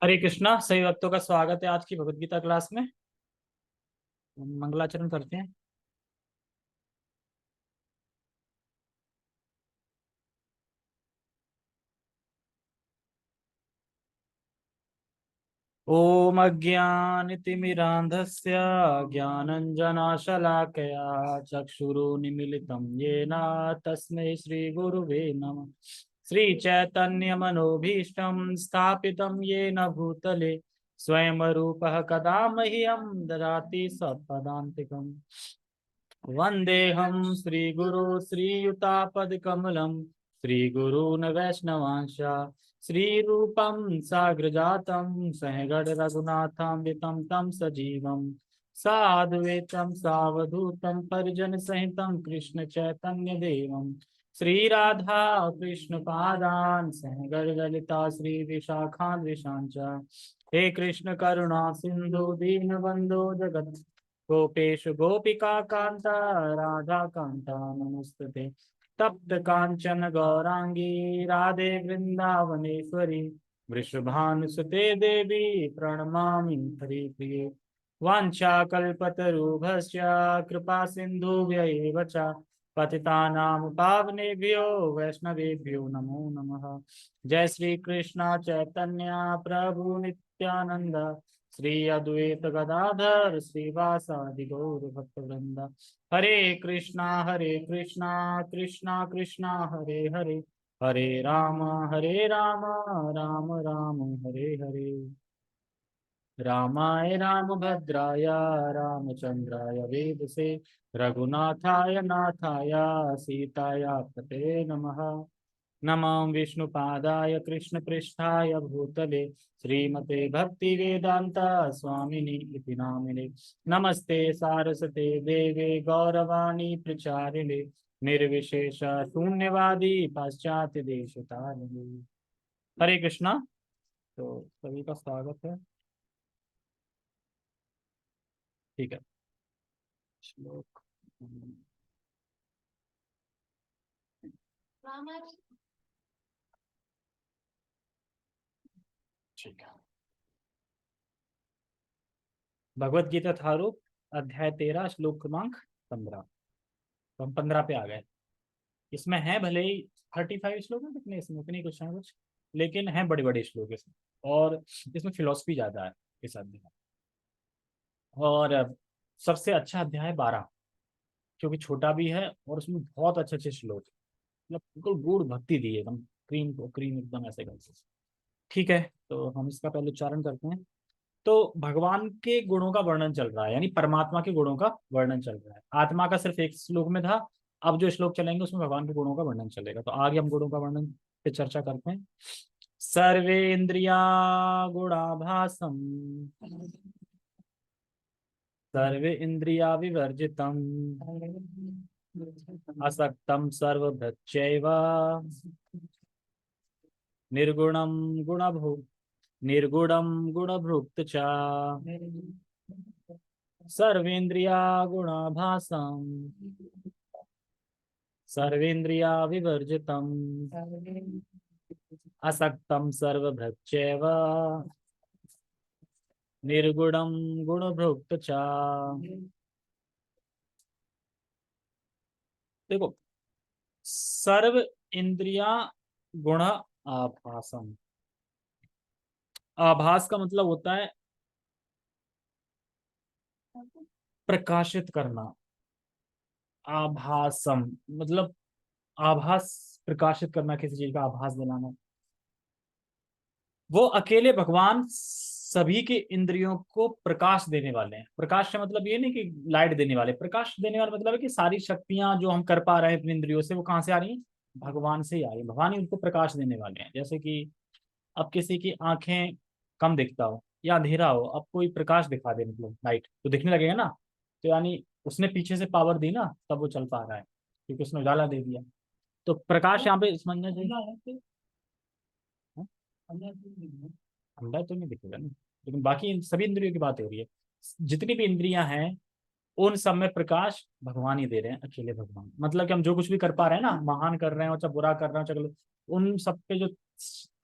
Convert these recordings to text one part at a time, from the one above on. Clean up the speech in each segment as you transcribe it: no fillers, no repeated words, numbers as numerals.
हरे कृष्णा। सही भक्तों का स्वागत है आज की भगवत गीता क्लास में। मंगलाचरण करते हैं। ओम अज्ञानतिमिरान्धस्य ज्ञानञ्जनशलाकया चक्षुरुन्मीलितं येन तस्मै श्रीगुरुवे नमः। श्रीचैतन्यमनोभीष्टं स्थापितं येन भूतले स्वयं रूपः कदा मह्यं ददाति सत्पदान्तिकम्। वन्देऽहं श्रीगुरो श्रीयुतापदकमलं श्रीगुरून् वैष्णवांश श्रीरूपं साग्रजातं सहगण रघुनाथान्वितं तं सजीवं साद्वैतं सावधूतं परिजनसहितं कृष्ण चैतन्य देवं श्रीराधा कृष्ण पादान् सहगण ललिता श्री विशाखान्विषां च। हे कृष्ण करुणा सिंधु दीनबंधो जगत् गोपेश गोपिका कांता राधा कांता नमस्तुते। तप्त कांचन गौरांगी राधे वृंदावनेश्वरी वृषभानुसुते देवी प्रणमामि हरिप्रिये। वाञ्छाकल्पतरुभ्यश्च कृपा सिन्धुभ्य एव च पतितानां पावनेभ्यो वैष्णवेभ्यो नमो नमः। जय श्री कृष्ण चैतन्य प्रभु नित्यानंद श्री अद्वैत गदाधर श्रीवासादि गौर भक्तवृंद। हरे कृष्णा कृष्णा कृष्णा हरे हरे हरे राम राम राम हरे हरे। रामाय रामभद्राय रामचंद्राय वेदसे रघुनाथाय नाथाय सीताया पते नमः। नमो विष्णुपादाय कृष्णपृष्ठाय भूतले श्रीमते भक्तिवेदांता स्वामिनि इति नामिने। नमस्ते सारस्वते देवे गौरवाणी प्रचारिणे निर्विशेष शून्यवादी पाश्चात्य देश तारिणे। हरे कृष्णा। तो सभी का स्वागत है। ठीक है। श्लोक ठीक है। भगवत गीता थारूप अध्याय 13 श्लोक क्रमांक 15। तो हम 15 पे आ गए। इसमें है भले ही 35 श्लोक है, कितने इसमें उतने कुछ हैं कुछ, लेकिन हैं बड़े बड़े श्लोक इसमें। और इसमें फिलोसफी ज्यादा है इस अध्याय में। और सबसे अच्छा अध्याय 12, क्योंकि छोटा भी है और उसमें बहुत अच्छे अच्छे श्लोक है। मतलब बिल्कुल गूढ़ भक्ति दी है एकदम, क्रीम को क्रीम एकदम ऐसे करके। ठीक है, तो हम इसका पहले उच्चारण करते हैं। तो भगवान के गुणों का वर्णन चल रहा है, यानी परमात्मा के गुणों का वर्णन चल रहा है। आत्मा का सिर्फ एक श्लोक में था। अब जो श्लोक चलेंगे उसमें भगवान के गुणों का वर्णन चलेगा। तो आगे हम गुणों का वर्णन पे चर्चा करते हैं। सर्वे इंद्रिया गुणाभासम सर्वे इंद्रिया विवर्जितम असक्तम सर्वभृत्यैव निर्गुणम गुणभो निर्गुणम गुणभुक्त च सर्वेन्द्रिया गुणाभासम सर्वेन्द्रिया विवर्जितम असक्तम सर्वभृत्यैव निर्गुणम गुणभुक्त च। देखो, सर्व इंद्रिया गुण आभासम। आभास का मतलब होता है प्रकाशित करना। आभासम मतलब आभास, प्रकाशित करना, किसी चीज का आभास दिलाना। वो अकेले भगवान सभी के इंद्रियों को प्रकाश देने वाले हैं। प्रकाश का मतलब ये नहीं कि लाइट देने वाले, प्रकाश देने वाला मतलब है कि सारी शक्तियां जो हम कर पा रहे हैं अपनी इंद्रियों से, वो कहाँ से आ रही हैं? भगवान से ही आ रही है। भगवान ही उनको प्रकाश देने वाले हैं। जैसे कि अब किसी की आंखें कम दिखता हो या अंधेरा हो, अब कोई प्रकाश दिखा दे, मतलब लाइट, तो दिखने लगेगा ना। तो यानी उसने पीछे से पावर दी ना, तब वो चल पा रहा है, क्योंकि उसने उजाला दे दिया। तो प्रकाश यहाँ पे समझना चाहिए। हाँ? अंदर तो नहीं दिखेगा ना, लेकिन बाकी इन सभी इंद्रियों की बात हो रही है। जितनी भी इंद्रियां हैं उन सब में प्रकाश भगवान ही दे रहे हैं, अकेले भगवान। मतलब कि हम जो कुछ भी कर पा रहे हैं ना, महान कर रहे हैं और चाहे बुरा कर रहे हैं, चाहे उन सब पे जो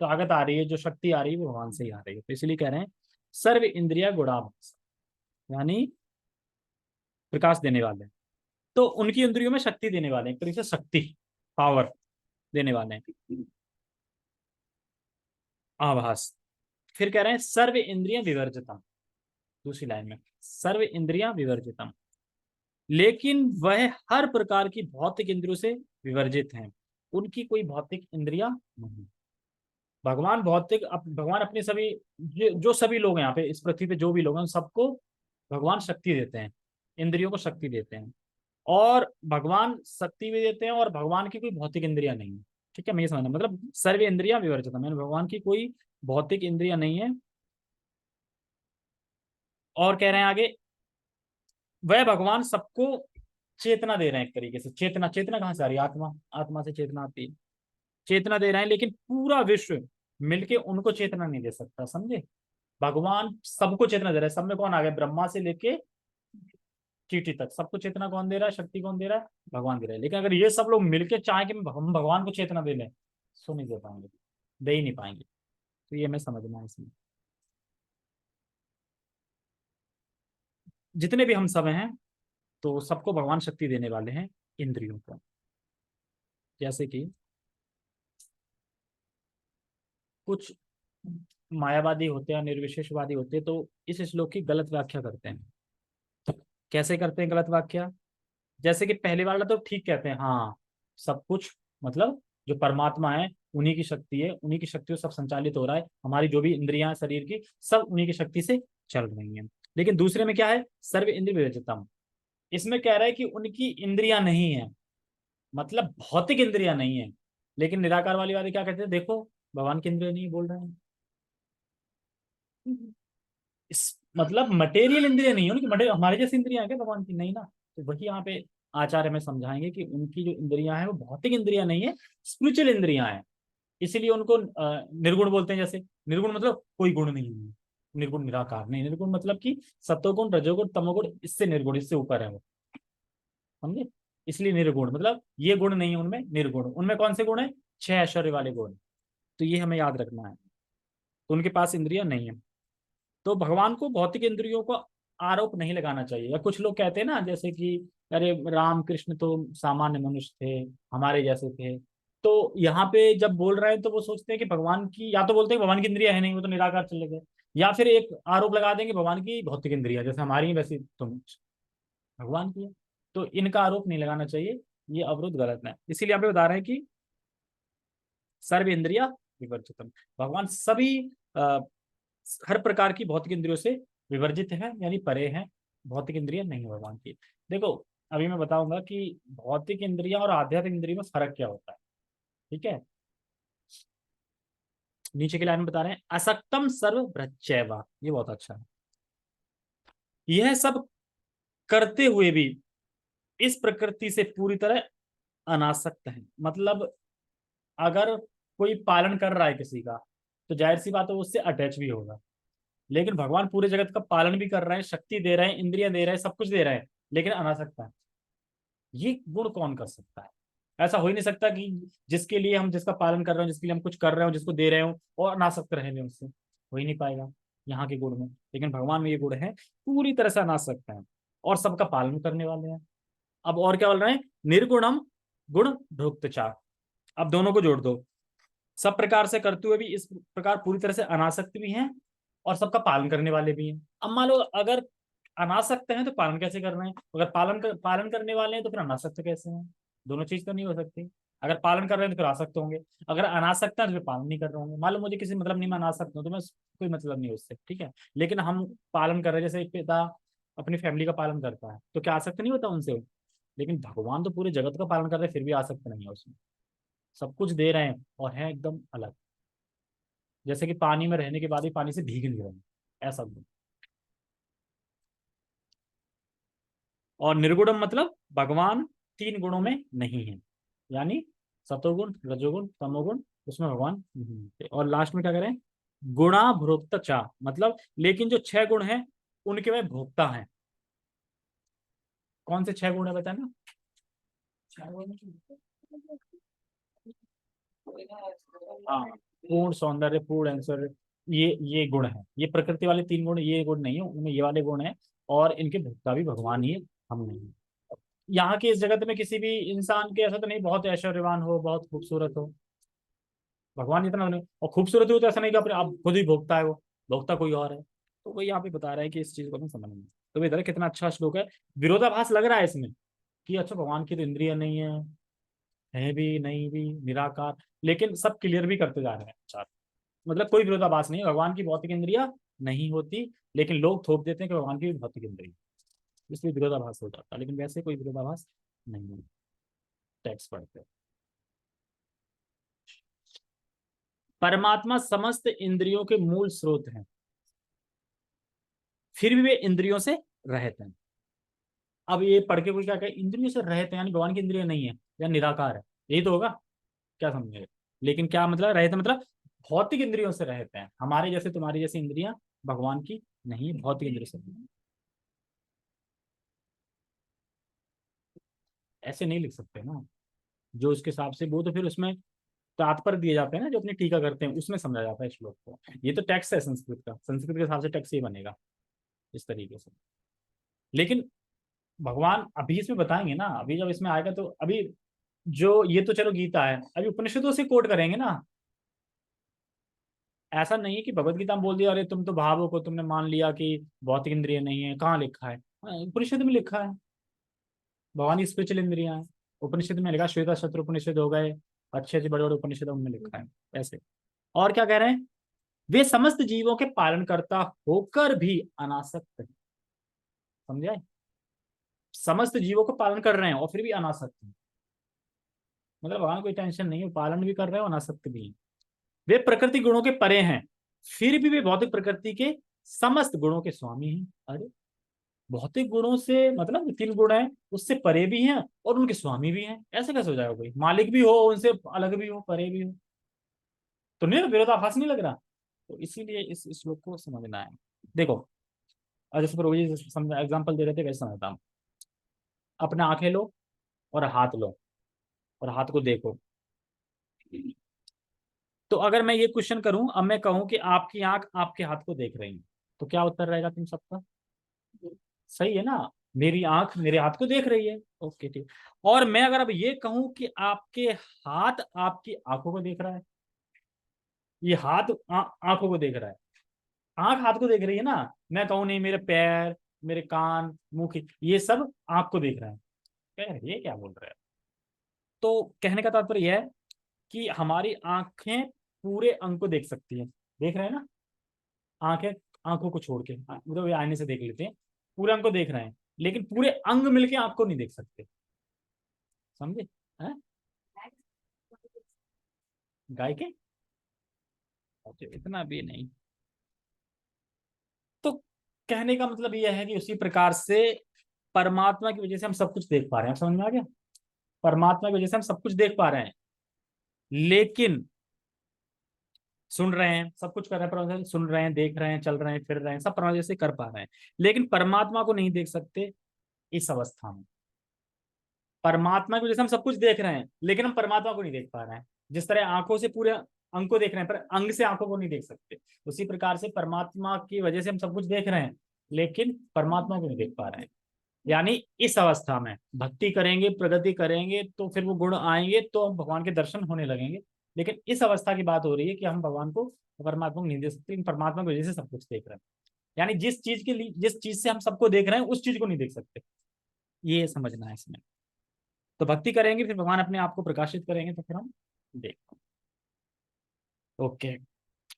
ताकत आ रही है, जो शक्ति आ रही है, वो भगवान से ही आ रही है। तो इसलिए कह रहे हैं सर्व इंद्रिया गुणाभास, यानी प्रकाश देने वाले हैं। तो उनकी इंद्रियों में शक्ति देने वाले हैं, एक तरीके से शक्ति, पावर देने वाले हैं, आभास। फिर कह रहे हैं सर्व इंद्रिय विवर्जितम, दूसरी लाइन में सर्व इंद्रिया विवर्जितम, लेकिन वह हर प्रकार की भौतिक इंद्रियों से विवर्जित हैं, उनकी कोई भौतिक इंद्रिया नहीं। भगवान भौतिक भगवान अपने सभी जो सभी लोग हैं यहाँ पे इस पृथ्वी पे, जो भी लोग हैं, सबको भगवान शक्ति देते हैं, इंद्रियों को शक्ति देते हैं। और भगवान शक्ति भी देते हैं और भगवान की कोई भौतिक इंद्रिया नहीं है। ठीक है, मैं ये समझना, मतलब सर्व इंद्रिया विवर्जित, मैंने भगवान की कोई भौतिक इंद्रिया नहीं है। और कह रहे हैं आगे, वह भगवान सबको चेतना दे रहे हैं, एक तरीके से चेतना, चेतना कहाँ से आ रही है? आत्मा, आत्मा से चेतना आती है, चेतना दे रहे हैं, लेकिन पूरा विश्व मिलके उनको चेतना नहीं दे सकता, समझे? भगवान सबको चेतना दे रहा है। सब में कौन आ गया? ब्रह्मा से लेके चींटी तक सबको चेतना कौन दे रहा है? शक्ति कौन दे रहा है? भगवान दे रहा है। लेकिन अगर ये सब लोग मिलके चाहे कि हम भगवान को चेतना दे लें, सो नहीं दे पाएंगे, दे ही नहीं पाएंगे। तो ये हमें समझना है इसमें। जितने भी हम सब हैं, तो सबको भगवान शक्ति देने वाले हैं, इंद्रियों को। जैसे कि कुछ मायावादी होते हैं, निर्विशेषवादी होते हैं, तो इस श्लोक की गलत व्याख्या करते हैं। कैसे करते हैं गलत व्याख्या? जैसे कि पहले वाला तो ठीक कहते हैं, हाँ सब कुछ, मतलब जो परमात्मा है उन्हीं की शक्ति है, उन्हीं की शक्ति से सब संचालित हो रहा है, हमारी जो भी इंद्रियां हैं शरीर की, सब उन्हीं की शक्ति से चल रही हैं। लेकिन दूसरे में क्या है? सर्व इंद्रिय विवर्जितम, इसमें कह रहा है कि उनकी इंद्रियां नहीं है, मतलब भौतिक इंद्रियां नहीं है। लेकिन निराकार वाली वाले क्या कहते हैं? देखो भगवान की इंद्रिया नहीं बोल रहे हैं, इस मतलब मटेरियल इंद्रिया नहीं है उनकी, हमारे जैसी इंद्रियां क्या भगवान की? नहीं ना। तो वही यहाँ पे आचार्य में समझाएंगे कि उनकी जो इंद्रियां हैं वो भौतिक इंद्रियां नहीं है, स्पिरिचुअल इंद्रियां हैं। इसीलिए उनको निर्गुण बोलते हैं। जैसे निर्गुण मतलब कोई गुण नहीं है, निर्गुण निराकार नहीं, निर्गुण मतलब कि सत्वगुण रजोगुण तमोगुण, इससे निर्गुण, इससे ऊपर है वो, समझे? इसलिए निर्गुण मतलब ये गुण नहीं है उनमें, निर्गुण। उनमें कौन से गुण है? 6 ऐश्वर्य वाले गुण। तो ये हमें याद रखना है। तो उनके पास इंद्रियां नहीं है। तो भगवान को भौतिक इंद्रियों को आरोप नहीं लगाना चाहिए। या कुछ लोग कहते हैं ना, जैसे कि अरे राम कृष्ण तो सामान्य मनुष्य थे, हमारे जैसे थे। तो यहाँ पे जब बोल रहे हैं तो वो सोचते हैं कि भगवान की, या तो बोलते हैं कि भगवान की इंद्रिया है नहीं, वो तो निराकार चले गए, या फिर एक आरोप लगा देंगे भगवान की भौतिक इंद्रिया जैसे हमारी ही वैसी तुम भगवान की है। तो इनका आरोप नहीं लगाना चाहिए, ये अवरोध गलत है। इसीलिए यहाँ पे बता रहे हैं कि सर्व इंद्रिया विवर्जितम, भगवान सभी अ, हर प्रकार की भौतिक इंद्रियों से विवर्जित है, यानी परे हैं, भौतिक इंद्रिया नहीं है भगवान की। देखो अभी मैं बताऊंगा कि भौतिक इंद्रिया और आध्यात्मिक इंद्रिया में फर्क क्या होता है। ठीक है, नीचे की लाइन में बता रहे हैं, असक्तम सर्व भ्रच्चैवा, ये बहुत अच्छा है। यह सब करते हुए भी इस प्रकृति से पूरी तरह अनासक्त है। मतलब अगर कोई पालन कर रहा है किसी का, तो जाहिर सी बात है वो उससे अटैच भी होगा। लेकिन भगवान पूरे जगत का पालन भी कर रहे हैं, शक्ति दे रहे हैं, इंद्रियां दे रहे हैं, सब कुछ दे रहे हैं, लेकिन अनासक्त है। ये गुण कौन कर सकता है? ऐसा हो ही नहीं सकता कि जिसके लिए हम, जिसका पालन कर रहे हो, जिसके लिए हम कुछ कर रहे हो, जिसको दे रहे हो, और अनासक्त रहेंगे उससे, हो ही नहीं पाएगा यहाँ के गुण में। लेकिन भगवान में ये गुण है, पूरी तरह से अनासक्त है और सबका पालन करने वाले हैं। अब और क्या बोल रहे हैं? निर्गुणम गुण भोक्तचा, अब दोनों को जोड़ दो, सब प्रकार से करते हुए भी इस प्रकार पूरी तरह से अनासक्त भी हैं और सबका पालन करने वाले भी हैं। अब मान लो अगर अनासक्त हैं तो पालन कैसे कर रहे हैं? अगर पालन करने वाले हैं तो फिर अनासक्त कैसे हैं? दोनों चीज तो नहीं हो सकती। अगर पालन कर रहे हैं तो फिर आसक्त होंगे, अगर अनासक्त हैं तो फिर पालन नहीं कर रहे होंगे। मान लो मुझे किसी मतलब नहीं, मैं अनासक्त हूँ तो मैं कोई मतलब नहीं उससे, ठीक है, लेकिन हम पालन कर रहे हैं, जैसे एक पिता अपनी फैमिली का पालन करता है, तो क्या आसक्त नहीं होता उनसे? लेकिन भगवान तो पूरे जगत का पालन कर रहे हैं, फिर भी आसक्त नहीं है उसमें, सब कुछ दे रहे हैं और है एकदम अलग। जैसे कि पानी में रहने के बाद ही पानी से भीग नहीं रहे हैं, ऐसा गुण। और निर्गुणम मतलब भगवान 3 गुणों में नहीं है, यानी सतोगुण रजोगुण तमोगुण, उसमें भगवान नहीं होते। और लास्ट में क्या करें? गुणा भोक्ता चा, मतलब लेकिन जो 6 गुण हैं उनके वह भोक्ता हैं। कौन से 6 गुण है बताना। हाँ, पूर्ण सौंदर्य, पूर्ण आंसर, ये गुण है, ये प्रकृति वाले 3 गुण, ये गुण नहीं है उनमें, ये वाले गुण है। और इनके भोक्ता भी भगवान ही है, हम नहीं। यहाँ के इस जगत में किसी भी इंसान के ऐसा तो नहीं बहुत ऐश्वर्यवान हो, बहुत खूबसूरत हो, भगवान इतना नहीं। और खूबसूरत हो तो ऐसा नहीं कि अपने आप खुद ही भोगता है, वो भोगता कोई और है। तो वही यहाँ पे बता रहा है कि इस चीज को हमें समझना। तो इधर कितना अच्छा श्लोक है। विरोधाभास लग रहा है इसमें कि अच्छा भगवान की तो इंद्रिय नहीं है भी नहीं भी निराकार, लेकिन सब क्लियर भी करते जा रहे हैं चार। मतलब कोई विरोधाभास नहीं है, भगवान की भौतिक इंद्रिया नहीं होती, लेकिन लोग थोप देते हैं कि भगवान की भी भौतिक इंद्रिया, इसलिए विरोधाभास हो जाता है, लेकिन वैसे कोई विरोधाभास नहीं है। टेक्स्ट पढ़ते हैं। परमात्मा समस्त इंद्रियों के मूल स्रोत हैं, फिर भी वे इंद्रियों से रहित हैं। अब ये पढ़ के कोई क्या कहे, इंद्रियों से रहित है यानी भगवान की इंद्रिय नहीं है या निराकार है, यही तो होगा, क्या समझे। लेकिन क्या मतलब रहित मतलब भौतिक इंद्रियों से रहित हैं, हमारे जैसे तुम्हारी जैसी इंद्रियां भगवान की नहीं, भौतिक इंद्रियों से नहीं। ऐसे नहीं लिख सकते ना, जो उसके हिसाब से, वो तो फिर उसमें तात्पर्य दिए जाते हैं ना, जो अपनी टीका करते हैं उसमें समझा जाता है श्लोक को। ये तो टेक्स्ट है संस्कृत का, संस्कृत के हिसाब से टेक्स्ट ही बनेगा इस तरीके से। लेकिन भगवान अभी इसमें बताएंगे ना, अभी जब इसमें आएगा तो अभी जो ये तो चलो गीता है, अभी उपनिषदों से कोट करेंगे ना। ऐसा नहीं है कि भगवत गीता में बोल दिया अरे तुम तो भावों को तुमने मान लिया कि भौतिक इंद्रिय नहीं है, कहाँ लिखा है। उपनिषद में लिखा है भगवान की स्पिरिचुअल इंद्रियां हैं। उपनिषद में लिखा, श्वेता शत्रु उपनिषद हो गए, अच्छे अच्छे बड़े बड़े उपनिषद उनमें लिखा है ऐसे। और क्या कह रहे हैं, वे समस्त जीवों के पालन करता होकर भी अनासक्त है। समझे, समस्त जीवों को पालन कर रहे हैं और फिर भी अनासक्त है, मतलब भगवान कोई टेंशन नहीं है, पालन भी कर रहे हैं और अनासक्त भी है। वे प्रकृति गुणों के परे हैं, फिर भी वे भौतिक प्रकृति के समस्त गुणों के स्वामी हैं। अरे भौतिक गुणों से मतलब 3 गुण हैं उससे परे भी हैं और उनके स्वामी भी हैं, ऐसे कैसे हो जाएगा, कोई मालिक भी हो उनसे अलग भी हो परे भी हो, तो नहीं विरोधाभास नहीं लग रहा। तो इसीलिए इस श्लोक को समझना है। देखो, और जैसे प्रभु जी एग्जाम्पल दे रहे थे वैसे समझता हूँ। अपने आंखें लो और हाथ लो और हाथ को देखो। तो अगर मैं ये क्वेश्चन करूं, अब मैं कहूं कि आपकी आंख आपके हाथ को देख रही है, तो क्या उत्तर रहेगा तुम सबका। सही है ना, मेरी आंख मेरे हाथ को देख रही है, ओके ठीक। और मैं अगर अब ये कहूं कि आपके हाथ आपकी आंखों को देख रहा है, ये हाथ आंखों को देख रहा है, आंख हाथ को देख रही है ना। मैं कहूं नहीं मेरे पैर, मेरे कान, मुंह की, ये सब आंख को देख रहा है, ये क्या बोल रहा है। तो कहने का तात्पर्य यह है कि हमारी आंखें पूरे अंग को देख सकती है, देख रहे हैं ना। आंखें आंखों को छोड़ के मतलब ये आईने से देख लेते हैं, पूरे अंग को देख रहे हैं, लेकिन पूरे अंग मिलके आंख को नहीं देख सकते। समझे हैं? गाय के, अच्छा इतना भी नहीं। तो कहने का मतलब यह है कि उसी प्रकार से परमात्मा की वजह से हम सब कुछ देख पा रहे हैं, समझ में आ गया। परमात्मा की वजह से हम सब कुछ देख पा रहे हैं, लेकिन सुन रहे हैं, सब कुछ कर रहे हैं, परमात्मा सुन रहे हैं, देख रहे हैं, चल रहे हैं, फिर रहे हैं, सब परमात्मा से कर पा रहे हैं, लेकिन परमात्मा को नहीं देख सकते। इस अवस्था में परमात्मा की वजह से हम सब कुछ देख रहे हैं, लेकिन हम परमात्मा को नहीं देख पा रहे हैं। जिस तरह आंखों से पूरे अंग को देख रहे हैं पर अंग से आंखों को नहीं देख सकते, उसी प्रकार से परमात्मा की वजह से हम सब कुछ देख रहे हैं, लेकिन परमात्मा को नहीं देख पा रहे हैं। यानी इस अवस्था में भक्ति करेंगे, प्रगति करेंगे, तो फिर वो गुण आएंगे तो हम भगवान के दर्शन होने लगेंगे। लेकिन इस अवस्था की बात हो रही है कि हम भगवान को, परमात्मा को नहीं देख सकते, लेकिन परमात्मा की वजह से सब कुछ देख रहे हैं। यानी जिस चीज के लिए, जिस चीज से हम सबको देख रहे हैं उस चीज को नहीं देख सकते, ये समझना है इसमें। तो भक्ति करेंगे फिर भगवान अपने आप को प्रकाशित करेंगे, तो फिर हम देख। ओके।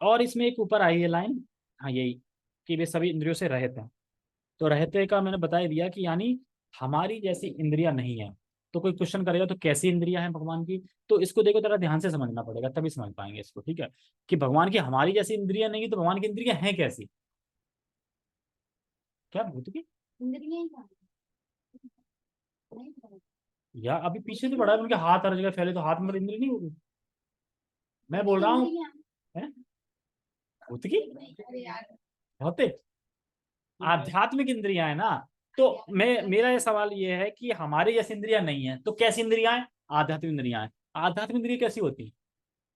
और इसमें एक ऊपर आई है लाइन, हाँ यही, कि वे सभी इंद्रियों से रहित हैं। तो रहते का मैंने बता ही दिया कि यानी हमारी जैसी इंद्रियां नहीं है। तो कोई क्वेश्चन करेगा तो कैसी इंद्रियां हैं भगवान की, तो इसको देखो जरा ध्यान से समझना पड़ेगा तभी समझ पाएंगे इसको, ठीक है। कि भगवान की हमारी जैसी इंद्रियां नहीं है, तो भगवान की इंद्रियां हैं कैसी, क्या भूत की या अभी पीछे से बढ़ा है, उनके हाथ हर जगह फैले, तो हाथ में तो इंद्रिय नहीं होगी। मैं बोल रहा हूँ है भूत की, होते आध्यात्मिक इंद्रियां है ना। तो मैं मेरा ये सवाल ये है कि हमारे जैसी इंद्रियां नहीं है तो कैसी इंद्रियां हैं? आध्यात्मिक इंद्रियां हैं। आध्यात्मिक इंद्रियां कैसी होती?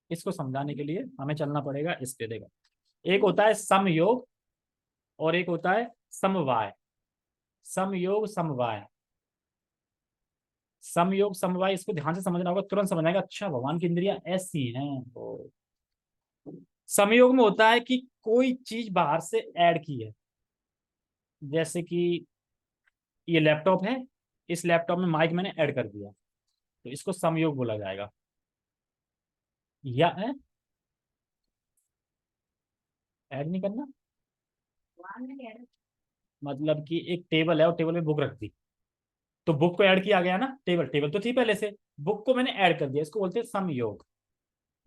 इसको समझाने के लिए हमें चलना पड़ेगा इस पे। देखो, एक होता है समयोग और एक होता है समवाय। समयोग समवाय, समयोग समवाय, इसको ध्यान से समझना होगा, तुरंत समझ आएगा अच्छा भगवान की इंद्रियां ऐसी हैं। तो समयोग में होता है कि कोई चीज बाहर से ऐड की है, जैसे कि ये लैपटॉप है, इस लैपटॉप में माइक मैंने ऐड कर दिया, तो इसको समयोग बोला जाएगा। या ऐड नहीं करना, मतलब कि एक टेबल है और टेबल में बुक रख दी, तो बुक को ऐड किया गया ना, टेबल टेबल तो थी पहले से, बुक को मैंने ऐड कर दिया, इसको बोलते हैं समयोग।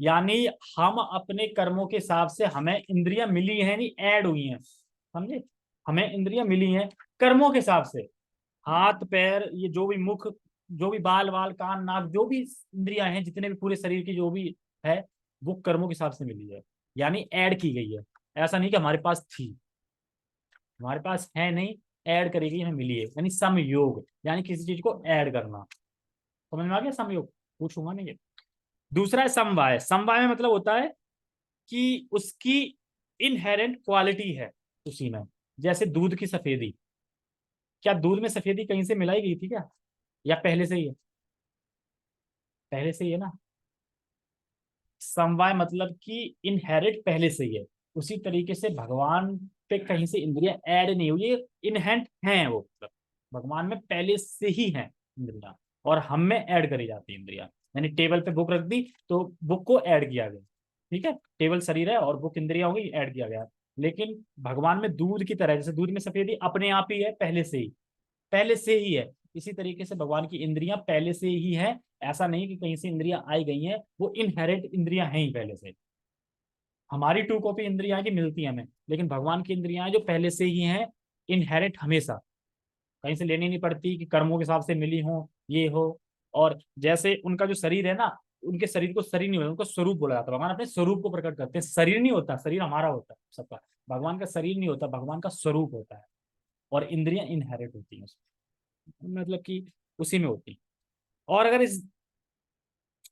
यानी हम अपने कर्मों के हिसाब से, हमें इंद्रियां मिली हैं नहीं ऐड हुई हैं, समझे? हमें इंद्रियां मिली हैं कर्मों के हिसाब से, हाथ पैर, ये जो भी मुख, जो भी बाल वाल कान नाक, जो भी इंद्रियां हैं, जितने भी पूरे शरीर की जो भी है, वो कर्मों के हिसाब से मिली है, यानी ऐड की गई है। ऐसा नहीं कि हमारे पास थी, हमारे पास है नहीं, ऐड करी गई, हमें मिली है, यानी समयोग, यानी किसी चीज को ऐड करना। समझ में आ गया समयोग? पूछूंगा नहीं ये। दूसरा है समवाय। समवाय में मतलब होता है कि उसकी इनहेरेंट क्वालिटी है उसी में, जैसे दूध की सफेदी। क्या दूध में सफेदी कहीं से मिलाई गई थी क्या, या पहले से ही है? पहले से ही है ना। समवाय मतलब कि इनहेरिट पहले से ही है। उसी तरीके से भगवान पे कहीं से इंद्रियां ऐड नहीं हुई, ये इनहेंट हैं वो, मतलब भगवान में पहले से ही हैं इंद्रियां, और हम में ऐड करी जाती है इंद्रियां। यानी टेबल पे बुक रख दी तो बुक को ऐड किया गया, ठीक है, टेबल शरीर है और बुक इंद्रिया हो गई, ऐड किया गया। लेकिन भगवान में दूध की तरह, जैसे दूध में सफेदी अपने आप ही है, पहले से ही, पहले से ही है, इसी तरीके से भगवान की इंद्रियां पहले से ही है। ऐसा नहीं कि कहीं से इंद्रियां आई गई हैं, वो इनहेरिट इंद्रियां हैं ही पहले से। हमारी टू कॉपी इंद्रियां की मिलती है हमें, लेकिन भगवान की इंद्रियां जो पहले से ही हैं, इनहेरिट हमेशा, कहीं से लेनी नहीं पड़ती कि कर्मों के हिसाब से मिली हो, ये हो। और जैसे उनका जो शरीर है ना, उनके शरीर को शरीर नहीं होता, उनको स्वरूप बोला जाता है। भगवान अपने स्वरूप को प्रकट करते हैं, शरीर नहीं होता, शरीर हमारा होता है सबका, भगवान का शरीर नहीं होता, भगवान का स्वरूप होता है। और इंद्रियां इनहेरिट होती हैं मतलब कि उसी में होती। और अगर इस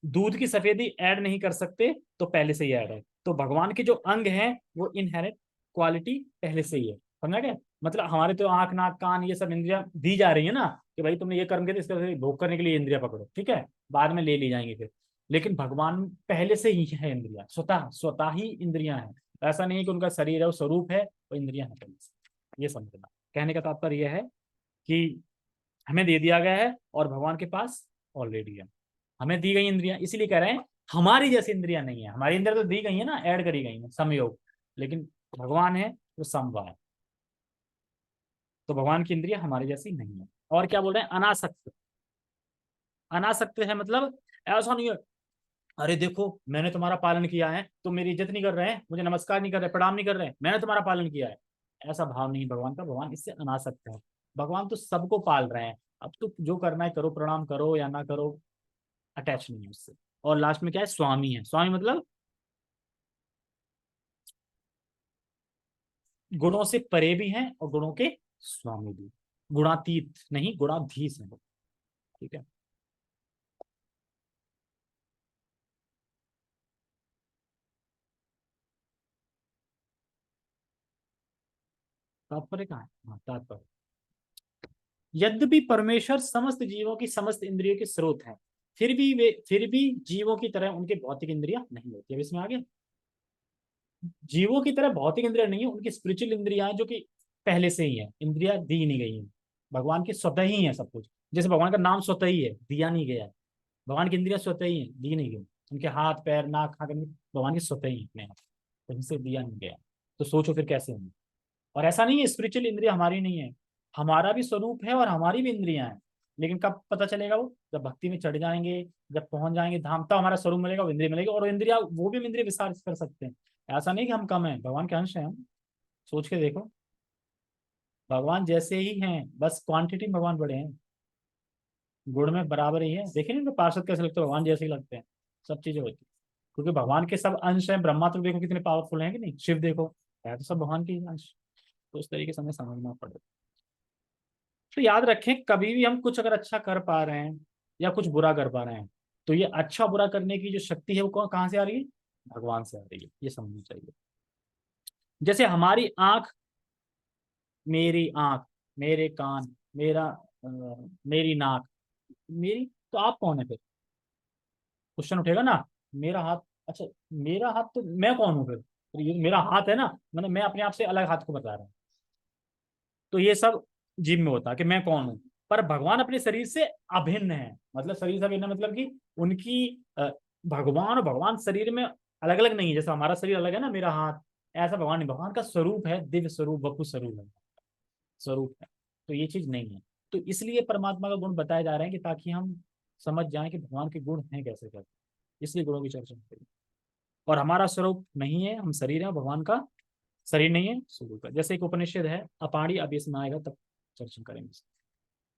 दूध की सफेदी ऐड नहीं कर सकते तो पहले से ही ऐड है, तो भगवान के जो अंग हैं वो इनहेरिट क्वालिटी पहले से ही है। समझा गया? मतलब हमारे तो आंख नाक कान ये सब इंद्रियां दी जा रही है ना, कि भाई तुमने ये कर्म किया, इसका भोग करने के लिए इंद्रिया पकड़ो, ठीक है, बाद में ले ली जाएंगी फिर। लेकिन भगवान पहले से ही है, इंद्रिया स्वतः स्वतः ही इंद्रियां हैं। ऐसा नहीं है कि उनका शरीर है वो स्वरूप है, वो इंद्रियां हैं पहले से। ये समझना, कहने का तात्पर्य यह है कि हमें दे दिया गया है और भगवान के पास ऑलरेडी है। हमें दी गई इंद्रियां, इसीलिए कह रहे हैं हमारी जैसी इंद्रियां नहीं है। हमारी इंद्रियां तो दी गई है ना, ऐड करी गई है, समयोग। लेकिन भगवान है तो समवाय, तो भगवान की इंद्रियां हमारी जैसी नहीं है। और क्या बोल रहे हैं? अनासक्त। अनासक्त है मतलब ऐसा नहीं है, अरे देखो मैंने तुम्हारा पालन किया है, तुम मेरी इज्जत नहीं कर रहे हैं, मुझे नमस्कार नहीं कर रहे, प्रणाम नहीं कर रहे हैं, मैंने तुम्हारा पालन किया है। ऐसा भाव नहीं भगवान का, भगवान इससे अनासक्त है। भगवान तो सबको पाल रहे हैं, अब तो जो करना है करो, प्रणाम करो या ना करो, अटैच नहीं है उससे। और लास्ट में क्या है? स्वामी है। स्वामी मतलब गुणों से परे भी हैं और गुणों के स्वामी भी। गुणातीत नहीं, गुणाधीश है वो, ठीक है। तात्पर्य कहाँ है? हाँ, तात्पर्य, यद्यपि परमेश्वर समस्त जीवों की समस्त इंद्रियों के स्रोत हैं, फिर भी जीवों की तरह उनके भौतिक इंद्रियां नहीं होती। अब इसमें आगे, जीवों की तरह भौतिक इंद्रिया नहीं है, उनकी स्पिरिचुअल इंद्रियां हैं जो कि पहले से ही है, इंद्रियां दी नहीं गई हैं। भगवान की स्वतः ही है सब कुछ, जैसे भगवान का नाम स्वतः ही है, दिया नहीं गया है। भगवान की इंद्रियां स्वतः ही है, दी नहीं गई। उनके हाथ पैर नाक आँख भगवान की स्वतः ही अपने आप, कहीं से दिया नहीं गया। तो सोचो फिर कैसे होंगे। और ऐसा नहीं है स्पिरिचुअल इंद्रिया हमारी नहीं है, हमारा भी स्वरूप है और हमारी भी इंद्रियां हैं। लेकिन कब पता चलेगा? वो जब भक्ति में चढ़ जाएंगे, जब पहुंच जाएंगे धाम, तब हमारा स्वरूप मिलेगा, वो इंद्रिय मिलेगी, और इंद्रिया वो भी हम इंद्रिय विस्तार कर सकते हैं। ऐसा नहीं कि हम कम हैं, भगवान के अंश हैं हम। सोच के देखो, भगवान जैसे ही हैं, बस क्वांटिटी में भगवान बड़े हैं, गुण में बराबर ही है। देखिए ना, पार्षद कैसे लगते हैं, भगवान जैसे ही लगते हैं, सब चीजें होती है। क्योंकि भगवान के सब अंश हैं। ब्रह्मा तो देखो कितने पावरफुल हैं कि नहीं, शिव देखो, है तो सब भगवान के ही अंश। तो उस तरीके से हमें समझना पड़ेगा। तो याद रखें, कभी भी हम कुछ अगर अच्छा कर पा रहे हैं या कुछ बुरा कर पा रहे हैं, तो ये अच्छा बुरा करने की जो शक्ति है वो कहाँ से आ रही है? भगवान से आ रही है, ये समझनी चाहिए। जैसे हमारी आंख, मेरी आंख, मेरे कान, मेरा मेरी नाक, मेरी, तो आप कौन है फिर? क्वेश्चन उठेगा ना, मेरा हाथ, अच्छा मेरा हाथ, तो मैं कौन हूँ फिर ये मेरा हाथ है ना, मतलब मैं अपने आप से अलग हाथ को बता रहा हूँ। तो ये सब जीव में होता है कि मैं कौन हूँ। पर भगवान अपने शरीर से अभिन्न है, मतलब शरीर से अभिन्न मतलब कि उनकी भगवान और भगवान शरीर में अलग अलग नहीं है। जैसा हमारा शरीर अलग है ना, मेरा हाथ, ऐसा भगवान नहीं। भगवान का स्वरूप है, दिव्य स्वरूप, वपु स्वरूप है, स्वरूप है। तो ये चीज नहीं है। तो इसलिए परमात्मा का गुण बताए जा रहे हैं कि ताकि हम समझ जाएं कि भगवान के गुण हैं कैसे कैसे, इसलिए गुणों की चर्चा करें। और हमारा स्वरूप नहीं है, हम शरीर है, भगवान का शरीर नहीं है, स्वरूप है। जैसे एक उपनिषद है अपाणी, अब इसमें आएगा तब चर्चा करेंगे।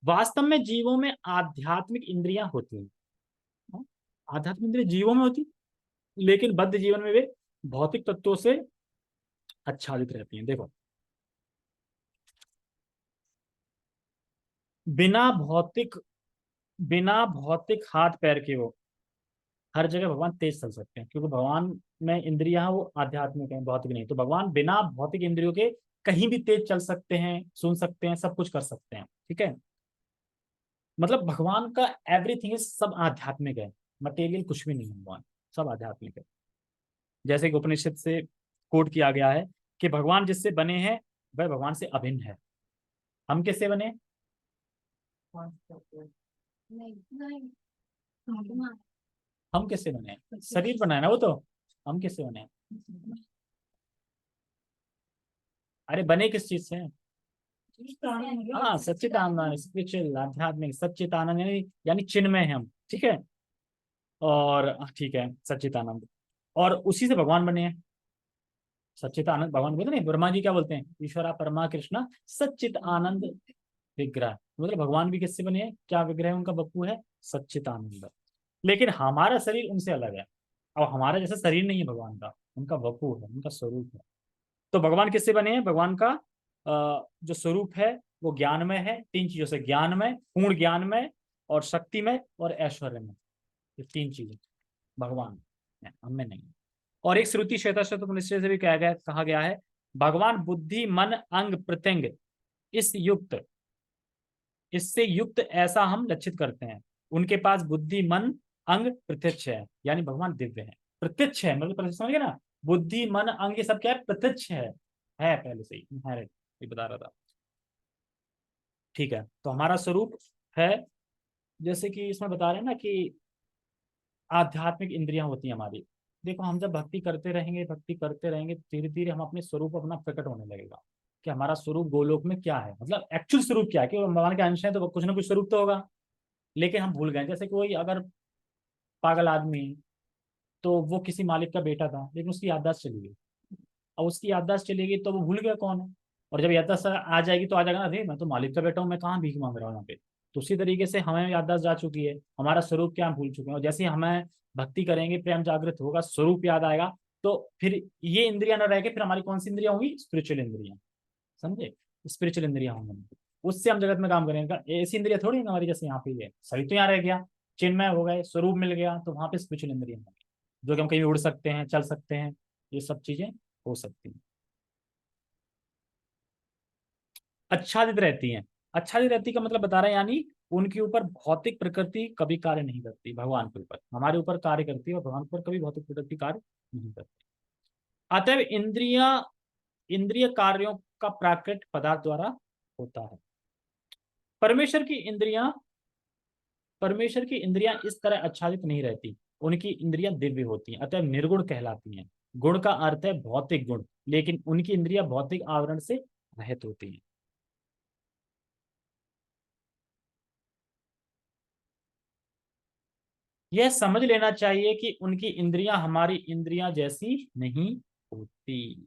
वास्तव में जीवों में आध्यात्मिक इंद्रियां होती हैं। हाँ? आध्यात्मिक इंद्रियां जीवों में होती, लेकिन बद्ध जीवन में वे भौतिक तत्वों से आच्छादित रहती हैं। देखो, बिना भौतिक बिना भौतिक हाथ पैर के वो हर जगह भगवान तेज चल सकते हैं, क्योंकि भगवान में इंद्रियां वो आध्यात्मिक है, भौतिक नहीं। तो भगवान बिना भौतिक इंद्रियों के कहीं भी तेज चल सकते हैं, सुन सकते हैं, सब कुछ कर सकते हैं। ठीक है, मतलब भगवान का एवरीथिंग इज, सब आध्यात्मिक है, मटेरियल कुछ भी नहीं है भगवान, सब आध्यात्मिक है। जैसे कि उपनिषद से कोट किया गया है कि भगवान जिससे बने हैं वह भगवान से अभिन्न है। हम किससे बने? हम किससे बने? शरीर बनाए ना वो तो। हम किससे बने? अरे बने किस चीज से? हाँ, सच्चिदानंद, स्पिरिचुअल, आध्यात्मिक सच्चिदानंद, यानी चिन्मय है हम। ठीक है, और ठीक है, सच्चिदानंद, और उसी से भगवान बने हैं। सच्चित आनंद, भगवान बोलते नहीं, ब्रह्मा जी क्या बोलते हैं? ईश्वरा परमा कृष्णा सच्चित आनंद विग्रह। मतलब भगवान भी किससे बने हैं? क्या विग्रह है उनका? बप्पू है, सच्चित आनंद। लेकिन हमारा शरीर उनसे अलग है। अब हमारा जैसा शरीर नहीं है भगवान का, उनका वपु है, उनका स्वरूप है। तो भगवान किससे बने हैं? भगवान का जो स्वरूप है वो ज्ञानमय है, तीन चीजों से, ज्ञानमय, पूर्ण ज्ञानमय, और शक्तिमय, और ऐश्वर्यमय। ये तीन चीजें भगवान है, हमें नहीं। और एक श्रुति श्वेता उपनिषद से भी कहा गया है, भगवान बुद्धि मन अंग प्रत्यंग इस युक्त इससे युक्त ऐसा हम लक्षित करते हैं। उनके पास बुद्धि मन अंग प्रत्यक्ष है, यानी भगवान दिव्य है, प्रत्यक्ष है, मतलब प्रत्यक्ष समझ गए ना। बुद्धि मन अंग ये सब क्या है? प्रत्यक्ष है पहले से ही इनहेरेंट, ये बता रहा था। ठीक है, तो हमारा स्वरूप है, जैसे कि इसमें बता रहे हैं ना कि आध्यात्मिक इंद्रियां होती हैं हमारी। देखो, हम जब भक्ति करते रहेंगे, भक्ति करते रहेंगे, धीरे धीरे हम अपने स्वरूप अपना प्रकट होने लगेगा कि हमारा स्वरूप गोलोक में क्या है, मतलब एक्चुअल स्वरूप क्या है। कि वो भगवान के अंश है तो कुछ ना कुछ स्वरूप तो होगा, लेकिन हम भूल गए। जैसे कोई अगर पागल आदमी, तो वो किसी मालिक का बेटा था, लेकिन उसकी याददाश्त चली गई। अब उसकी याददाश्त चली गई तो वो भूल गया कौन है। और जब याददाश्त आ जाएगी तो आ जाएगा ना, अरे मैं तो मालिक का बेटा हूँ, मैं कहाँ भीख मांग रहा हूँ यहाँ पे। तो उसी तरीके से हमें याददाश्त जा चुकी है, हमारा स्वरूप क्या हम भूल चुके हैं। और जैसे ही हमें भक्ति करेंगे, प्रेम जागृत होगा, स्वरूप याद आएगा, तो फिर ये इंद्रियां न रह के फिर हमारी कौन सी इंद्रियां होंगी? स्पिरिचुअल इंद्रियां। समझे? स्पिरिचुअल इंद्रियां होंगी, उससे हम जगत में काम करेंगे। ऐसी इंद्रिया थोड़ी है हमारी जैसे यहाँ पे है, सही तो यहाँ रह गया, चिन्मय हो गए, स्वरूप मिल गया, तो वहां पे स्पिरिचुअल इंद्रियां होंगी, जो कि हम कहीं उड़ सकते हैं, चल सकते हैं, ये सब चीजें हो सकती हैं। आच्छादित रहती हैं। आच्छादित रहती का मतलब बता रहे हैं, यानी उनके ऊपर भौतिक प्रकृति कभी कार्य नहीं करती। भगवान के ऊपर, हमारे ऊपर कार्य करती है, और भगवान पर कभी भौतिक प्रकृति कार्य नहीं करती। अतएव इंद्रिय कार्यों का प्राकृत पदार्थ द्वारा होता है। परमेश्वर की इंद्रियां परमेश्वर की इंद्रियां इस तरह आच्छादित नहीं रहती, उनकी इंद्रियां दिव्य होती हैं, अतः निर्गुण कहलाती हैं। गुण का अर्थ है भौतिक गुण, लेकिन उनकी इंद्रियां भौतिक आवरण से रहित होती हैं। यह समझ लेना चाहिए कि उनकी इंद्रियां हमारी इंद्रियां जैसी नहीं होती,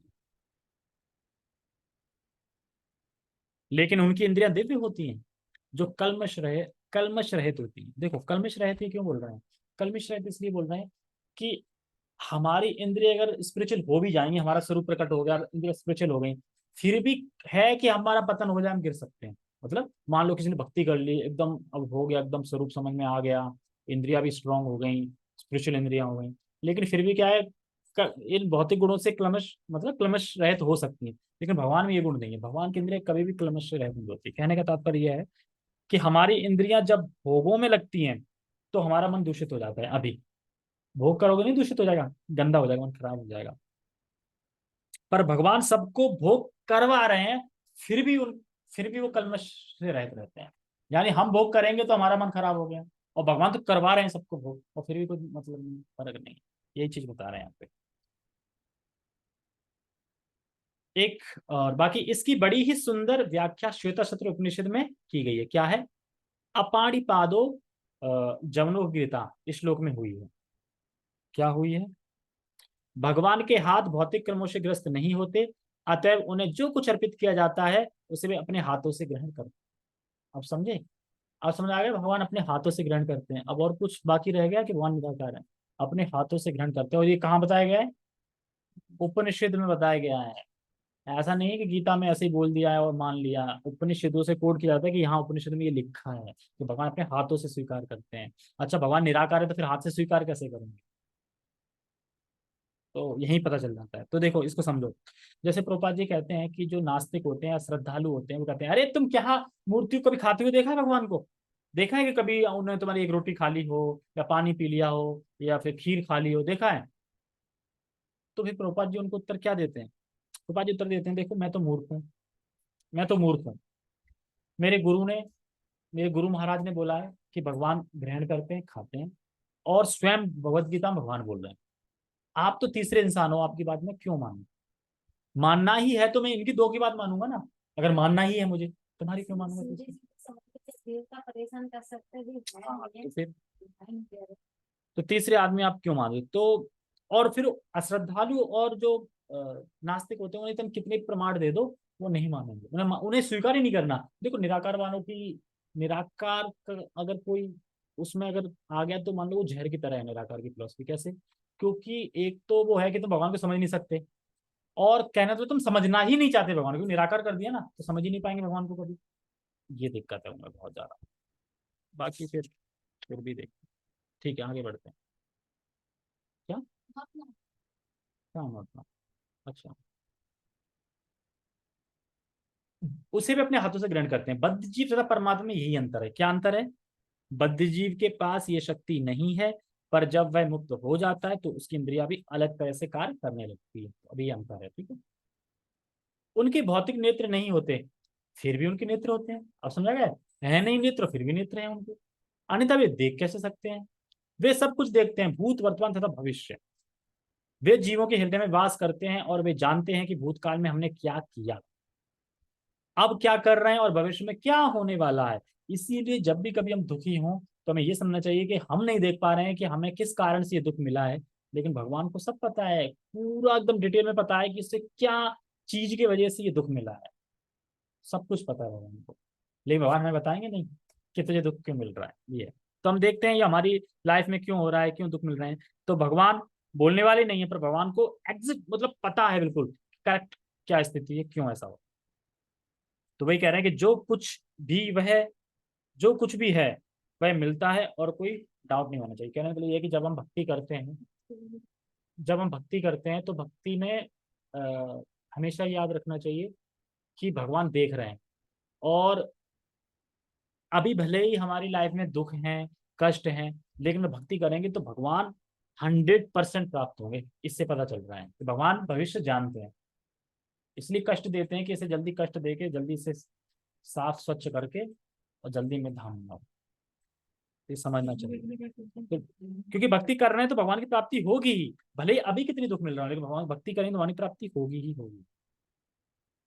लेकिन उनकी इंद्रियां दिव्य होती हैं, जो कल्मश रहित होती हैं। देखो, कल्मश रहित ही क्यों बोल रहे हैं? कल्मश रहित इसलिए बोल रहे हैं कि हमारी इंद्रिय अगर स्पिरिचुअल हो भी जाएंगी, हमारा स्वरूप प्रकट हो गया, इंद्रिय स्पिरिचुअल हो गई, फिर भी है कि हमारा पतन हो जाए, हम गिर सकते हैं। मतलब मान लो किसी ने भक्ति कर ली एकदम, अब हो गया एकदम स्वरूप समझ में आ गया, इंद्रियां भी स्ट्रांग हो गई, स्पिरिचुअल इंद्रियां हो गई, लेकिन फिर भी क्या है, इन भौतिक गुणों से क्लमश मतलब क्लमश रहित हो सकती है, लेकिन भगवान में ये गुण नहीं है, भगवान की इंद्रियां कभी भी क्लमश से रहित नहीं होती। कहने का तात्पर्य यह है कि हमारी इंद्रियां जब भोगों में लगती हैं तो हमारा मन दूषित हो जाता है। अभी भोग करोगे नहीं दूषित हो जाएगा, गंदा हो जाएगा, मन खराब हो जाएगा। पर भगवान सबको भोग करवा रहे हैं, फिर भी वो कलमश से रहित रहते हैं। यानी हम भोग करेंगे तो हमारा मन खराब हो गया, और भगवान तो करवा रहे हैं सबको भोग, और फिर भी कोई मतलब नहीं, फर्क नहीं। यही चीज बता रहे हैं यहाँ पे। एक और बाकी इसकी बड़ी ही सुंदर व्याख्या श्वेतशत्र उपनिषद में की गई है। क्या है? अपाणि पादो जवनो गिरता, इस श्लोक में हुई है। क्या हुई है? भगवान के हाथ भौतिक कर्मों से ग्रस्त नहीं होते, अतएव उन्हें जो कुछ अर्पित किया जाता है उसे वे अपने हाथों से ग्रहण करते हैं। अब समझे? अब समझ आ गया, भगवान अपने हाथों से ग्रहण करते हैं। अब और कुछ बाकी रह गया कि भगवान निराकार है, अपने हाथों से ग्रहण करते हैं। और ये कहाँ बताया गया है? उपनिषद में बताया गया है। ऐसा नहीं है कि गीता में ऐसे ही बोल दिया है और मान लिया, उपनिषदों से कोट किया जाता है कि यहाँ उपनिषद में ये लिखा है कि भगवान अपने हाथों से स्वीकार करते हैं। अच्छा, भगवान निराकार है तो फिर हाथ से स्वीकार कैसे करेंगे? तो यही पता चल जाता है। तो देखो इसको समझो, जैसे प्रभुपाद जी कहते हैं कि जो नास्तिक होते हैं या श्रद्धालु होते हैं वो कहते हैं अरे तुम क्या मूर्ति को कभी खाते हुए देखा है भगवान को? देखा है कि कभी उन्होंने तुम्हारी एक रोटी खा ली हो, या पानी पी लिया हो, या फिर खीर खा ली हो, देखा है? तो फिर प्रभुपाद जी उनको उत्तर क्या देते हैं? प्रभुपाद जी उत्तर देते हैं, देखो मैं तो मूर्ख हूँ, मैं तो मूर्ख हूँ। मेरे गुरु ने, मेरे गुरु महाराज ने बोला है कि भगवान ग्रहण करते हैं, खाते हैं, और स्वयं भगवत गीता में भगवान बोल रहे हैं। आप तो तीसरे इंसान हो, आपकी बात में क्यों मानूं? मानना ही है तो मैं इनकी दो की बात मानूंगा ना। अगर मानना ही है मुझे, तुम्हारी क्यों मानूंगा तीसरी? परेशान कर सकते हैं। हाँ, तो फिर तो तीसरे आदमी आप क्यों मान रहे हो? तो और फिर अश्रद्धालु और जो नास्तिक होते हैं उन्हें तुम कितने प्रमाण दे दो, वो नहीं मानेंगे, उन्हें स्वीकार ही नहीं करना। देखो निराकार वालों की, अगर कोई उसमें अगर आ गया तो मान लो वो जहर की तरह है निराकार की फिलोसफी। कैसे? क्योंकि एक तो वो है कि तुम भगवान को समझ नहीं सकते, और कहना तो तुम समझना ही नहीं चाहते भगवान को, निराकार कर दिया ना तो समझ ही नहीं पाएंगे भगवान को कभी। ये दिक्कत है उनमें बहुत ज्यादा। बाकी फिर भी देख, ठीक है आगे बढ़ते हैं। क्या क्या मतलब? अच्छा, उसे भी अपने हाथों से ग्रहण करते हैं। बद्ध जीव तथा परमात्मा में यही अंतर है। क्या अंतर है? बद्ध जीव के पास ये शक्ति नहीं है, पर जब वह मुक्त हो जाता है तो उसकी इंद्रियां भी अलग तरह से कार्य करने लगती है। तो अभी ये अंतर है, ठीक है। उनके भौतिक नेत्र नहीं होते, फिर भी उनके नेत्र होते हैं। अब समझा गया? है नहीं नेत्र फिर भी नेत्र हैं उनके, अन्यथा वे देख कैसे सकते हैं? वे सब कुछ देखते हैं, भूत वर्तमान तथा भविष्य। वे जीवों के हृदय में वास करते हैं और वे जानते हैं कि भूतकाल में हमने क्या किया, अब क्या कर रहे हैं, और भविष्य में क्या होने वाला है। इसीलिए जब भी कभी हम दुखी हों तो हमें ये समझना चाहिए कि हम नहीं देख पा रहे हैं कि हमें किस कारण से ये दुख मिला है, लेकिन भगवान को सब पता है, पूरा एकदम डिटेल में पता है कि इससे क्या चीज की वजह से ये दुख मिला है। सब कुछ पता है भगवान को, लेकिन भगवान हमें बताएंगे नहीं कि तुझे दुख क्यों मिल रहा है। ये तो हम देखते हैं ये हमारी लाइफ में क्यों हो रहा है, क्यों दुख मिल रहे हैं। तो भगवान बोलने वाले नहीं है, पर भगवान को एग्जैक्ट मतलब पता है बिल्कुल करेक्ट क्या स्थिति है, क्यों ऐसा हो। तो वही कह रहे हैं कि जो कुछ भी है वह मिलता है, और कोई डाउट नहीं होना चाहिए। कहने के लिए ये है कि जब हम भक्ति करते हैं तो भक्ति में हमेशा याद रखना चाहिए कि भगवान देख रहे हैं। और अभी भले ही हमारी लाइफ में दुख हैं, कष्ट हैं, लेकिन भक्ति करेंगे तो भगवान 100% प्राप्त होंगे। इससे पता चल रहा है कि भगवान भविष्य जानते हैं, इसलिए कष्ट देते हैं कि इसे जल्दी कष्ट देके जल्दी से साफ स्वच्छ करके और जल्दी में धाम लाओ। ये समझना चाहिए। तो क्योंकि भक्ति कर रहे हैं तो भगवान की प्राप्ति होगी ही, भले ही अभी कितनी दुख मिल रहा है, लेकिन भगवान भक्ति करेंगे तो भगवान की प्राप्ति होगी ही होगी।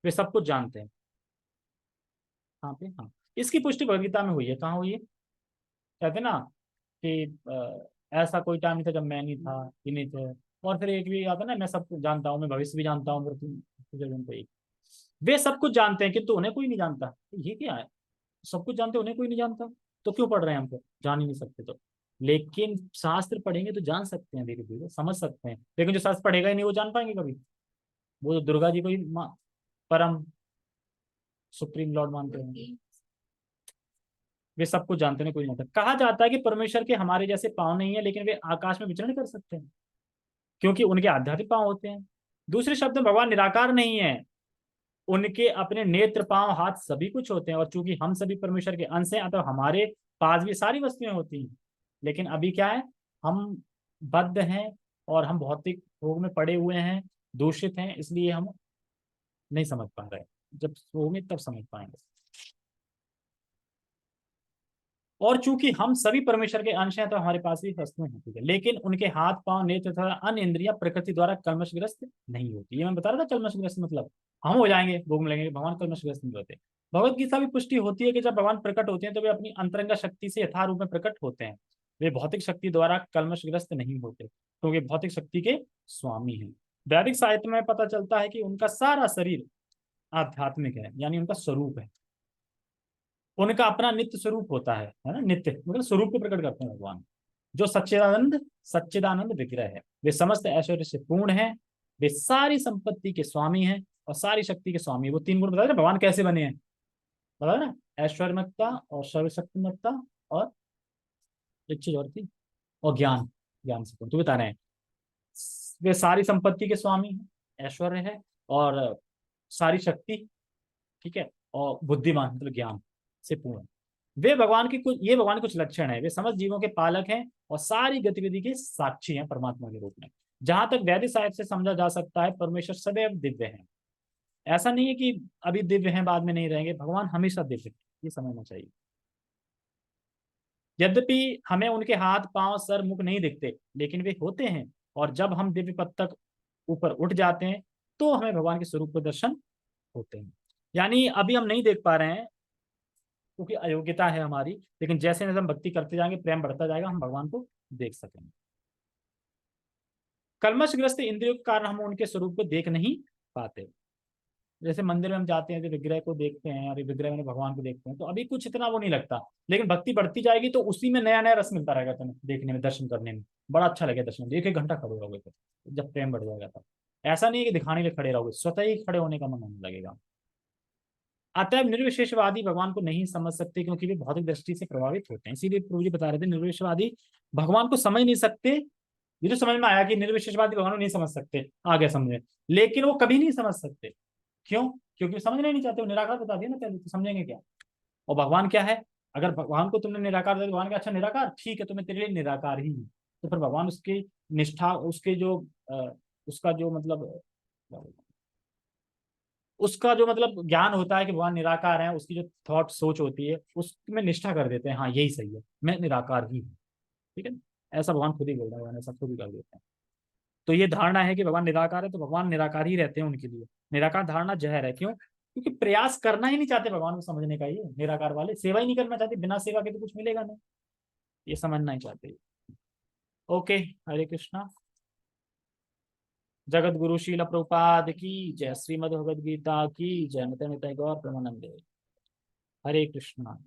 वे सब कुछ जानते हैं। कहाँ पे? हाँ, इसकी पुष्टि भगवद गीता में हुई है। कहाँ हुई है? कहते हैं ना कि ऐसा कोई टाइम नहीं था जब मैं नहीं था, ये नहीं थे। और फिर एक भी आता है ना, मैं सब कुछ जानता हूँ, मैं भविष्य भी जानता हूँ, वे सब कुछ जानते हैं किंतु उन्हें कोई नहीं जानता। ये क्या है? सब कुछ जानते हैं उन्हें कोई नहीं जानता, तो क्यों पढ़ रहे हैं हमको? जान ही नहीं सकते तो। लेकिन शास्त्र पढ़ेंगे तो जान सकते हैं, धीरे धीरे समझ सकते हैं। लेकिन जो शास्त्र पढ़ेगा ही नहीं वो जान पाएंगे कभी? वो तो दुर्गा जी को ही परम सुप्रीम लॉर्ड मानते हैं। वे सब कुछ जानते हैं, कोई नहीं जानता। कहा जाता है कि परमेश्वर के हमारे जैसे पाँव नहीं है, लेकिन वे आकाश में विचरण कर सकते हैं, क्योंकि उनके आध्यात्मिक पाँव होते हैं। दूसरे शब्द में भगवान निराकार नहीं है, उनके अपने नेत्र, पांव, हाथ सभी कुछ होते हैं। और चूंकि हम सभी परमेश्वर के अंश हैं, अतः हमारे पास भी सारी वस्तुएं होती हैं। लेकिन अभी क्या है, हम बद्ध हैं और हम भौतिक भोग में पड़े हुए हैं, दूषित हैं, इसलिए हम नहीं समझ पा रहे। जब होंगे तब समझ पाएंगे। और चूंकि हम सभी परमेश्वर के अंश हैं, तो हमारे पास भी वस्तुएं होती है, लेकिन उनके हाथ, पांव, नेत्र तथा अन्य इंद्रियां प्रकृति द्वारा कलमशग्रस्त नहीं होती। ये मैं बता रहा था, कलमशग्रस्त मतलब हम हो जाएंगे, भोग मिलेंगे, भगवान कलमशग्रस्त नहीं होते। भगवत गीता भी पुष्टि होती है कि जब भगवान प्रकट होते हैं तो वे अपनी अंतरंग शक्ति से यथार्थ रूप में प्रकट होते हैं। वे भौतिक शक्ति द्वारा कलमशग्रस्त नहीं होते, क्योंकि भौतिक शक्ति के स्वामी हैं। वैदिक साहित्य में पता चलता है कि उनका सारा शरीर आध्यात्मिक है, यानी उनका स्वरूप है, उनका अपना नित्य स्वरूप होता है ना, नित्य मतलब स्वरूप को प्रकट करते हैं भगवान, जो सच्चिदानंद सच्चिदानंद विग्रह है। वे समस्त ऐश्वर्य से पूर्ण है, वे सारी संपत्ति के स्वामी हैं और सारी शक्ति के स्वामी। वो तीन गुण बता रहे भगवान कैसे बने हैं, बता ना, ऐश्वर्यमत्ता और सर्वशक्तिमत्ता और एक चीज और थी, और ज्ञान, ज्ञान से पूर्ण, तो बता रहे हैं वे सारी संपत्ति के स्वामी हैं, ऐश्वर्य है और सारी शक्ति, ठीक है, और बुद्धिमान मतलब ज्ञान से पूर्ण। वे भगवान की कुछ, ये भगवान के कुछ लक्षण है। वे समस्त जीवों के पालक हैं और सारी गतिविधि के साक्षी हैं परमात्मा के रूप में। जहां तक वैदिक साहित्य से समझा जा सकता है, परमेश्वर सदैव दिव्य है। ऐसा नहीं है कि अभी दिव्य हैं बाद में नहीं रहेंगे, भगवान हमेशा दिव्य है, ये समझना चाहिए। यद्यपि हमें उनके हाथ, पांव, सर, मुख नहीं दिखते, लेकिन वे होते हैं। और जब हम दिव्य पद तक ऊपर उठ जाते हैं तो हमें भगवान के स्वरूप के दर्शन होते हैं। यानी अभी हम नहीं देख पा रहे हैं क्योंकि अयोग्यता है हमारी, लेकिन जैसे जैसे हम भक्ति करते जाएंगे, प्रेम बढ़ता जाएगा, हम भगवान को देख सकेंगे। कलमशग्रस्त इंद्रियों के कारण हम उनके स्वरूप को देख नहीं पाते। जैसे मंदिर में हम जाते हैं तो विग्रह को देखते हैं, अरे विग्रह में भगवान को देखते हैं, तो अभी कुछ इतना वो नहीं लगता, लेकिन भक्ति बढ़ती जाएगी तो उसी में नया नया रस मिलता रहेगा तुम्हें, देखने में, दर्शन करने में बड़ा अच्छा लगेगा। दर्शन एक एक घंटा खड़े रहोगे तो जब प्रेम बढ़ जाएगा तब। ऐसा नहीं है कि दिखाने के लिए खड़े रहोगे, स्वतः ही खड़े होने का मन होने लगेगा। अतः निर्विशेषवादी भगवान को नहीं समझ सकते, क्योंकि वे भौतिक दृष्टि से प्रभावित होते हैं। इसीलिए प्रभु जी बता रहे थे, निर्विशेषवादी भगवान को समझ नहीं सकते। ये तो समझ में आया कि निर्विशेषवादी भगवान को नहीं समझ सकते, आ गया समझ में, लेकिन वो कभी नहीं समझ सकते। क्यों? क्योंकि समझना ही नहीं चाहते, वो निराकार बता दिया ना पहले, तो समझेंगे क्या। और भगवान क्या है, अगर भगवान को तुमने निराकार दिया, भगवान का अच्छा निराकार, ठीक है, तुम्हें तेरे लिए निराकार ही है, तो फिर भगवान उसकी निष्ठा, उसके जो उसका जो मतलब, उसका जो मतलब ज्ञान होता है कि भगवान निराकार है, उसकी जो थॉट सोच होती है उसमें निष्ठा कर देते हैं, हाँ यही सही है, मैं निराकार ही हूँ, ठीक है। ऐसा भगवान खुद ही बोल रहा है, भगवान ऐसा खुद ही कर देते हैं। तो ये धारणा है कि भगवान निराकार है तो भगवान निराकार ही रहते हैं उनके लिए। निराकार धारणा जहर है। क्यों? क्योंकि प्रयास करना ही नहीं चाहते भगवान को समझने का। ये निराकार वाले सेवा ही नहीं करना चाहते, बिना सेवा के तो कुछ मिलेगा नहीं, ये समझना ही चाहते। ओके, हरे कृष्णा। जगत गुरु शील प्रभुपाद की जय, श्रीमद् भगवद गीता की जय, नित्य नित्य गौर प्रेमानंदे। हरे कृष्णा।